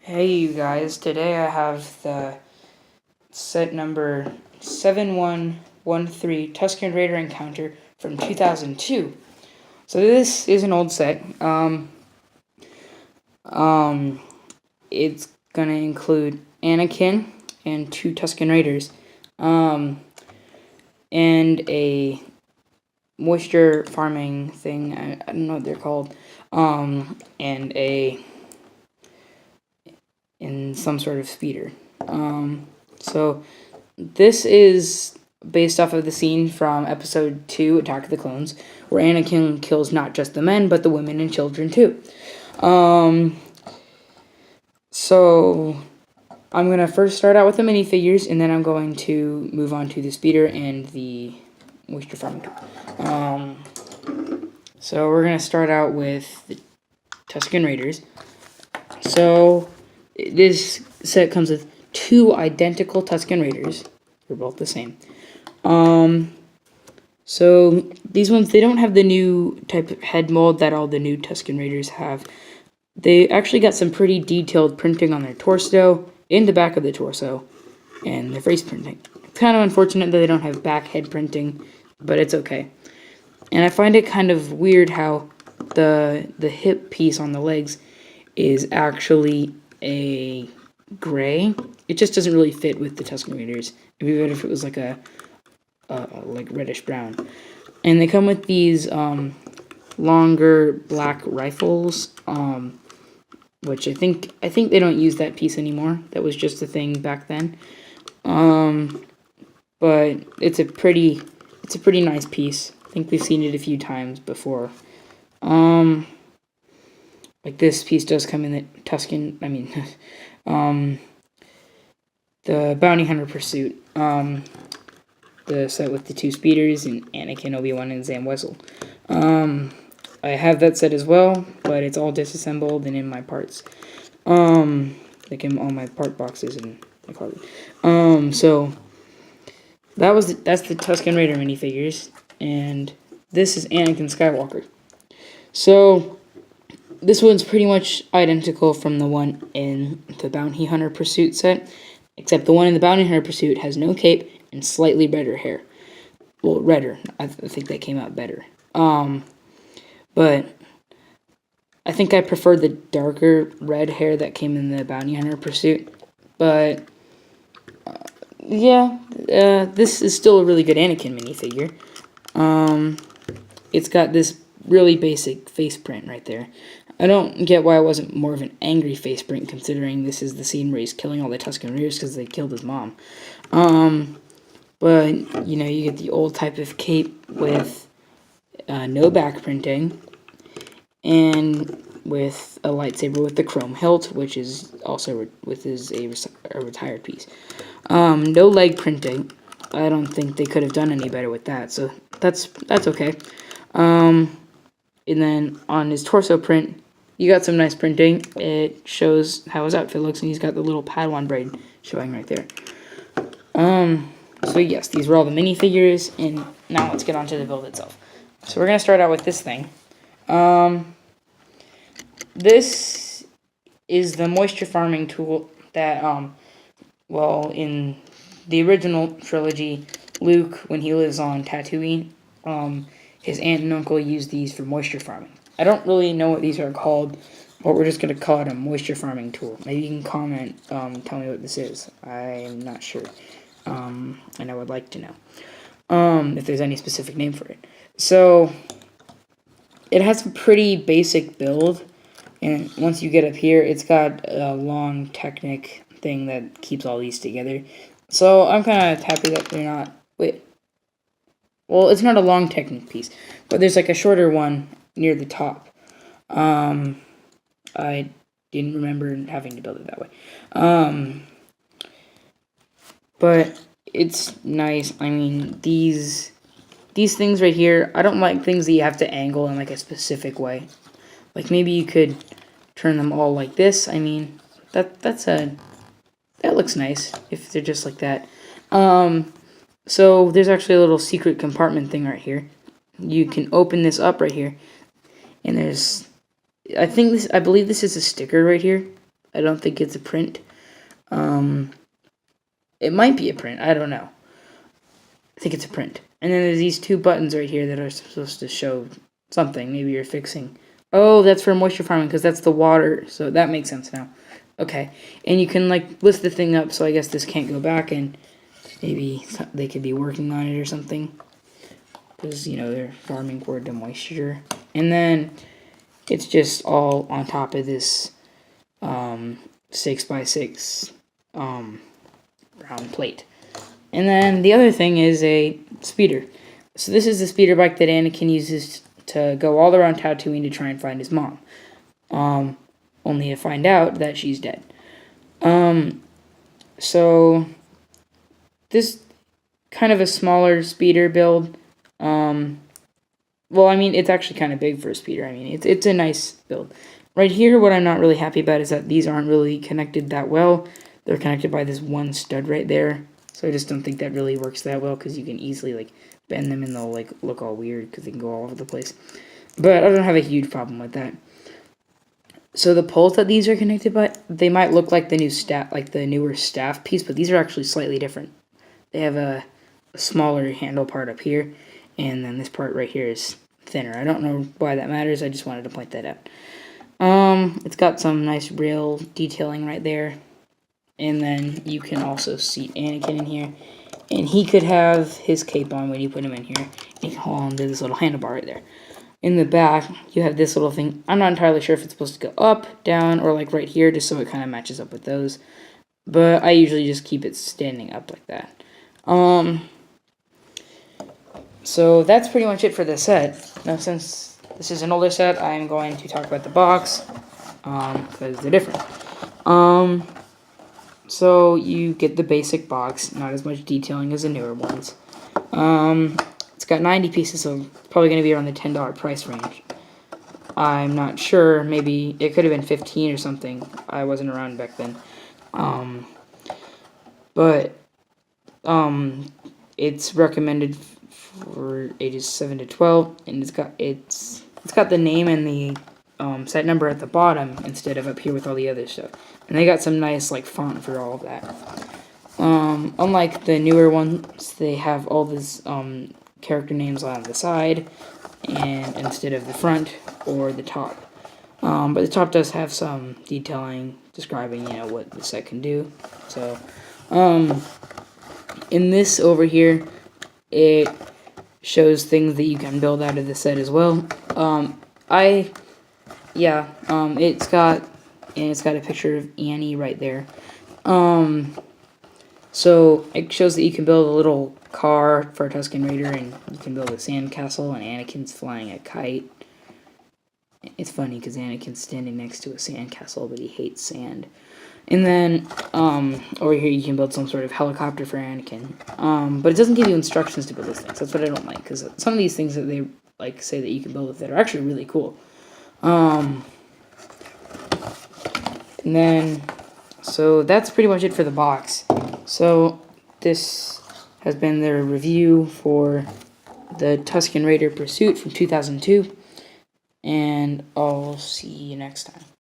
Hey you guys, today I have the set number 7113 Tusken Raider Encounter from 2002. So this is an old set. It's gonna include Anakin and two Tusken Raiders, and a moisture farming thing. I don't know what they're called. And some sort of speeder. So this is based off of the scene from Episode 2, Attack of the Clones, where Anakin kills not just the men, but the women and children too. So I'm going to first start out with the minifigures, and then I'm going to move on to the speeder and the moisture farming tool. So we're going to start out with the Tusken Raiders. So this set comes with two identical Tusken Raiders. They're both the same. So these ones, they don't have the new type of head mold that all the new Tusken Raiders have. They actually got some pretty detailed printing on their torso, in the back of the torso, and their face printing. It's kind of unfortunate that they don't have back head printing, but it's okay. And I find it kind of weird how the hip piece on the legs is actually a gray. It just doesn't really fit with the Tusken Raiders. It'd be better if it was like a like reddish brown. And they come with these longer black rifles, which I think they don't use that piece anymore. That was just a thing back then. But it's a pretty nice piece. I think we've seen it a few times before. Like this piece does come in the Tusken, the Bounty Hunter Pursuit, the set with the two speeders and Anakin, Obi-Wan, and Zam Wesell. I have that set as well, but it's all disassembled and in my parts, like in all my part boxes and my card. So that's the Tusken Raider minifigures, and this is Anakin Skywalker. So this one's pretty much identical from the one in the Bounty Hunter Pursuit set, except the one in the Bounty Hunter Pursuit has no cape and slightly redder hair. Well, redder. I think that came out better. But I think I prefer the darker red hair that came in the Bounty Hunter Pursuit. But this is still a really good Anakin minifigure. It's got this really basic face print right there. I don't get why it wasn't more of an angry face print, considering this is the scene where he's killing all the Tusken Raiders because they killed his mom. But, you get the old type of cape with no back printing, and with a lightsaber with the chrome hilt, which is also a retired piece. No leg printing. I don't think they could have done any better with that, so that's okay. And then on his torso print, you got some nice printing. It shows how his outfit looks, and he's got the little Padawan braid showing right there. So yes, these were all the minifigures, and now let's get on to the build itself. So we're going to start out with this thing. This is the moisture farming tool that, in the original trilogy, Luke, when he lives on Tatooine, his aunt and uncle use these for moisture farming. I don't really know what these are called, but we're just going to call it a moisture farming tool. Maybe you can comment, tell me what this is. I'm not sure. And I would like to know if there's any specific name for it. So it has a pretty basic build, and once you get up here, it's got a long Technic thing that keeps all these together. So I'm kind of happy that they're not... Well, it's not a long Technic piece, but there's like a shorter one near the top. I didn't remember having to build it that way. But it's nice. I mean, these things right here, I don't like things that you have to angle in like a specific way. Like maybe you could turn them all like this. I mean, that looks nice if they're just like that. So there's actually a little secret compartment thing right here. You can open this up right here, and there's, I believe this is a sticker right here. I don't think it's a print. It might be a print. I don't know. I think it's a print. And then there's these 2 buttons right here that are supposed to show something. Maybe you're fixing. Oh, that's for moisture farming because that's the water. So that makes sense now. Okay. And you can like list the thing up. So I guess this can't go back, and maybe they could be working on it or something. Because, you know, they're farming for the moisture. And then it's just all on top of this 6x6 round plate. And then the other thing is a speeder. So this is the speeder bike that Anakin uses to go all around Tatooine to try and find his mom. Only to find out that she's dead. So this kind of a smaller speeder build. Well, I mean, it's actually kind of big for a speeder. I mean, it's a nice build. Right here, what I'm not really happy about is that these aren't really connected that well. They're connected by this one stud right there. So I just don't think that really works that well because you can easily, like, bend them and they'll, like, look all weird because they can go all over the place. But I don't have a huge problem with that. So the poles that these are connected by, they might look like the newer staff piece, but these are actually slightly different. They have a smaller handle part up here, and then this part right here is thinner. I don't know why that matters. I just wanted to point that out. It's got some nice rail detailing right there, and then you can also see Anakin in here, and he could have his cape on when you put him in here. And you can hold on to this little handlebar right there. In the back, you have this little thing. I'm not entirely sure if it's supposed to go up, down, or like right here, just so it kind of matches up with those. But I usually just keep it standing up like that. So that's pretty much it for this set. Now, since this is an older set, I'm going to talk about the box, because they're different. So you get the basic box, not as much detailing as the newer ones. It's got 90 pieces, so it's probably going to be around the $10 price range. I'm not sure, maybe it could have been 15 or something. I wasn't around back then. It's recommended for ages 7 to 12, and it's got the name and the set number at the bottom instead of up here with all the other stuff. And they got some nice like font for all of that. Unlike the newer ones, they have all these character names on the side and instead of the front or the top. But the top does have some detailing describing, you know, what the set can do. So, in this over here, it shows things that you can build out of the set as well. It's got a picture of Annie right there. So it shows that you can build a little car for a Tusken Raider, and you can build a sandcastle, and Anakin's flying a kite. It's funny because Anakin's standing next to a sandcastle, but he hates sand. And then over here you can build some sort of helicopter for Anakin. But it doesn't give you instructions to build those things. That's what I don't like, because some of these things that they like say that you can build with it are actually really cool. And then, so that's pretty much it for the box. So this has been the review for the Tusken Raider Pursuit from 2002. And I'll see you next time.